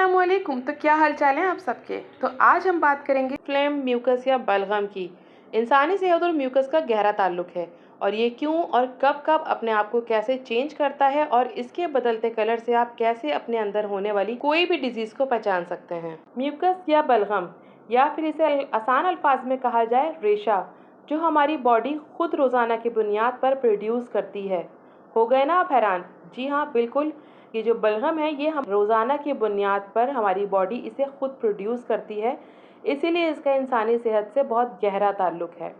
अस्सलामुअलैकुम। तो क्या हाल चाल है आप सबके। तो आज हम बात करेंगे फ्लेम, म्यूकस या बलगम की। इंसानी सेहत और म्यूकस का गहरा ताल्लुक है और ये क्यों और कब कब अपने आप को कैसे चेंज करता है और इसके बदलते कलर से आप कैसे अपने अंदर होने वाली कोई भी डिजीज़ को पहचान सकते हैं। म्यूकस या बलगम, या फिर इसे आसान अल्फाज में कहा जाए रेशा, जो हमारी बॉडी खुद रोज़ाना की बुनियाद पर प्रोड्यूस करती है। हो गए ना आप हैरान? जी हाँ, बिल्कुल। ये जो बलगम है ये हम रोज़ाना की बुनियाद पर हमारी बॉडी इसे खुद प्रोड्यूस करती है, इसीलिए इसका इंसानी सेहत से बहुत गहरा ताल्लुक है,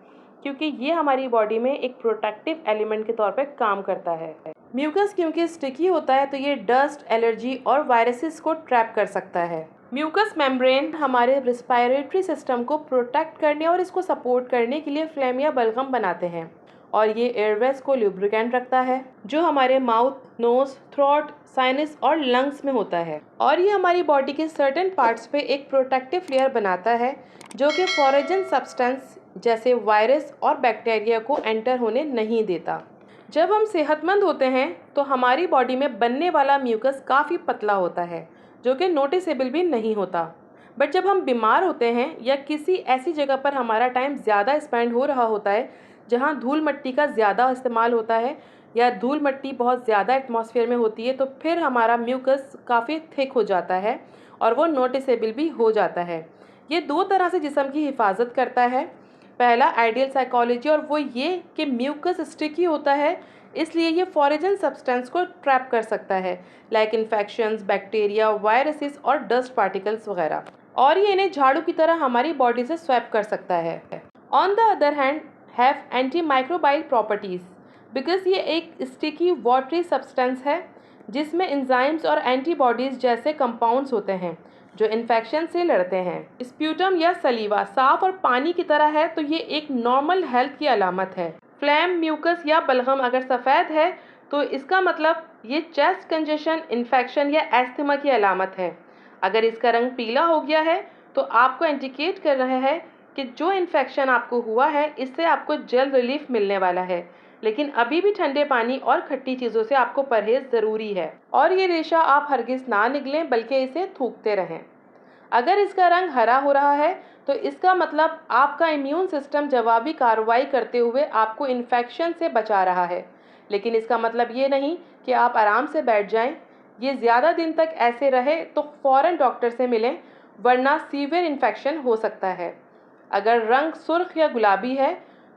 क्योंकि ये हमारी बॉडी में एक प्रोटेक्टिव एलिमेंट के तौर पर काम करता है। म्यूकस क्योंकि स्टिकी होता है तो ये डस्ट, एलर्जी और वायरसेस को ट्रैप कर सकता है। म्यूकस मेम्ब्रेन हमारे रेस्पिरेटरी सिस्टम को प्रोटेक्ट करने और इसको सपोर्ट करने के लिए फ्लेम या बलगम बनाते हैं, और ये एयरवेज को लुब्रिकेंट रखता है जो हमारे माउथ, नोज, थ्रोट, साइनस और लंग्स में होता है, और ये हमारी बॉडी के सर्टेन पार्ट्स पे एक प्रोटेक्टिव लेयर बनाता है जो कि फॉरेन सब्सटेंस जैसे वायरस और बैक्टीरिया को एंटर होने नहीं देता। जब हम सेहतमंद होते हैं तो हमारी बॉडी में बनने वाला म्यूकस काफ़ी पतला होता है जो कि नोटिसेबल भी नहीं होता। बट जब हम बीमार होते हैं या किसी ऐसी जगह पर हमारा टाइम ज़्यादा स्पेंड हो रहा होता है जहाँ धूल मिट्टी का ज़्यादा इस्तेमाल होता है या धूल मिट्टी बहुत ज़्यादा एटमॉस्फेयर में होती है, तो फिर हमारा म्यूकस काफ़ी थिक हो जाता है और वो नोटिसेबल भी हो जाता है। ये दो तरह से जिस्म की हिफाजत करता है। पहला आइडियल साइकोलॉजी, और वो ये कि म्यूकस स्टिकी होता है इसलिए ये फॉरेन सब्सटेंस को ट्रैप कर सकता है, लाइक इन्फेक्शंस, बैक्टीरिया, वायरसेस और डस्ट पार्टिकल्स वगैरह, और ये इन्हें झाड़ू की तरह हमारी बॉडी से स्वैप कर सकता है। On the other hand have anti microbial properties, because ये एक स्टिकी वाटरी सब्सटेंस है जिसमें एंजाइम्स और एंटीबॉडीज़ जैसे कंपाउंड्स होते हैं जो इन्फेक्शन से लड़ते हैं। स्प्यूटम या सलीवा साफ और पानी की तरह है तो ये एक नॉर्मल हेल्थ की अलामत है। फ्लैम, म्यूकस या बलगम अगर सफ़ेद है तो इसका मतलब ये चेस्ट कंजेशन, इन्फेक्शन या एस्थमा की अलामत है। अगर इसका रंग पीला हो गया है तो आपको इंडिकेट कर रहा है कि जो इन्फेक्शन आपको हुआ है इससे आपको जल्द रिलीफ मिलने वाला है, लेकिन अभी भी ठंडे पानी और खट्टी चीज़ों से आपको परहेज ज़रूरी है। और ये रेशा आप हरगिज़ ना निगलें बल्कि इसे थूकते रहें। अगर इसका रंग हरा हो रहा है तो इसका मतलब आपका इम्यून सिस्टम जवाबी कार्रवाई करते हुए आपको इन्फेक्शन से बचा रहा है, लेकिन इसका मतलब ये नहीं कि आप आराम से बैठ जाएं। ये ज़्यादा दिन तक ऐसे रहे तो फ़ौरन डॉक्टर से मिलें, वरना सीवियर इन्फेक्शन हो सकता है। अगर रंग सुर्ख या गुलाबी है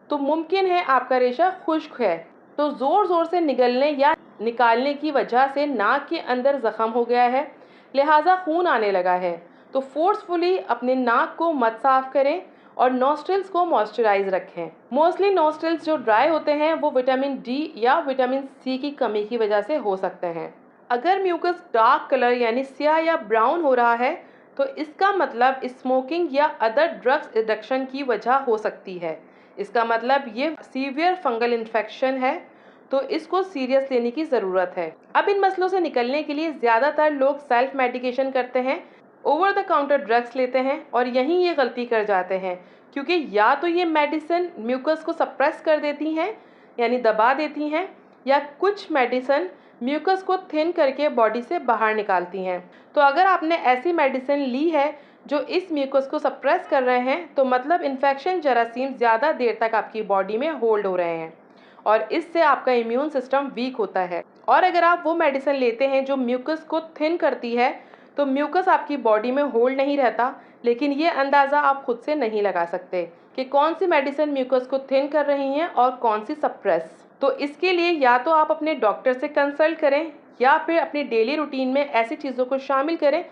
तो मुमकिन है आपका रेशा खुश्क है, तो ज़ोर ज़ोर से निगलने या निकालने की वजह से नाक के अंदर ज़ख़म हो गया है, लिहाजा खून आने लगा है। तो फोर्सफुली अपने नाक को मत साफ़ करें और नॉस्ट्रिल्स को मॉइस्चराइज रखें। मोस्टली नॉस्ट्रिल्स जो ड्राई होते हैं वो विटामिन डी या विटामिन सी की कमी की वजह से हो सकते हैं। अगर म्यूकस डार्क कलर यानी स्याह या ब्राउन हो रहा है तो इसका मतलब स्मोकिंग या अदर ड्रग्स एडिक्शन की वजह हो सकती है। इसका मतलब ये सीवियर फंगल इन्फेक्शन है, तो इसको सीरियस लेने की ज़रूरत है। अब इन मसलों से निकलने के लिए ज़्यादातर लोग सेल्फ मेडिकेशन करते हैं, ओवर द काउंटर ड्रग्स लेते हैं, और यहीं ये गलती कर जाते हैं, क्योंकि या तो ये मेडिसिन म्यूकस को सप्रेस कर देती हैं यानी दबा देती हैं, या कुछ मेडिसिन म्यूकस को थिन करके बॉडी से बाहर निकालती हैं। तो अगर आपने ऐसी मेडिसिन ली है जो इस म्यूकस को सप्रेस कर रहे हैं तो मतलब इन्फेक्शन जरासीम ज़्यादा देर तक आपकी बॉडी में होल्ड हो रहे हैं और इससे आपका इम्यून सिस्टम वीक होता है। और अगर आप वो मेडिसिन लेते हैं जो म्यूकस को थिन करती है तो म्यूकस आपकी बॉडी में होल्ड नहीं रहता, लेकिन ये अंदाज़ा आप खुद से नहीं लगा सकते कि कौन सी मेडिसिन म्यूकस को थिन कर रही हैं और कौन सी सप्रेस। तो इसके लिए या तो आप अपने डॉक्टर से कंसल्ट करें या फिर अपनी डेली रूटीन में ऐसी चीज़ों को शामिल करें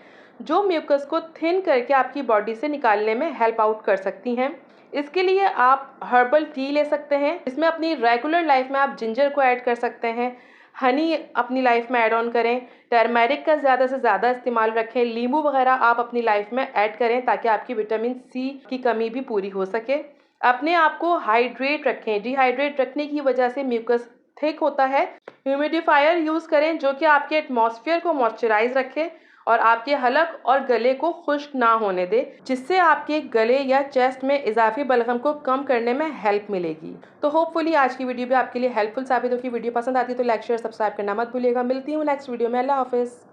जो म्यूकस को थिन करके आपकी बॉडी से निकालने में हेल्प आउट कर सकती हैं। इसके लिए आप हर्बल टी ले सकते हैं, इसमें अपनी रेगुलर लाइफ में आप जिंजर को ऐड कर सकते हैं, हनी अपनी लाइफ में ऐड ऑन करें, टर्मेरिक का ज़्यादा से ज़्यादा इस्तेमाल रखें, नींबू वगैरह आप अपनी लाइफ में ऐड करें ताकि आपकी विटामिन सी की कमी भी पूरी हो सके। अपने आप को हाइड्रेट रखें, डिहाइड्रेट रखने की वजह से म्यूकस थिक होता है। ह्यूमिडिफायर यूज़ करें जो कि आपके एटमॉस्फेयर को मॉइस्चराइज रखे और आपके हलक और गले को खुश्क ना होने दे, जिससे आपके गले या चेस्ट में इजाफी बलगम को कम करने में हेल्प मिलेगी। तो होपफुली आज की वीडियो भी आपके लिए हेल्पफुल साबित होगी। वीडियो पसंद आती है तो लाइक, शेयर, सब्सक्राइब करना मत भूलिएगा। मिलती हूँ नेक्स्ट वीडियो में। अल्लाह हाफिज़।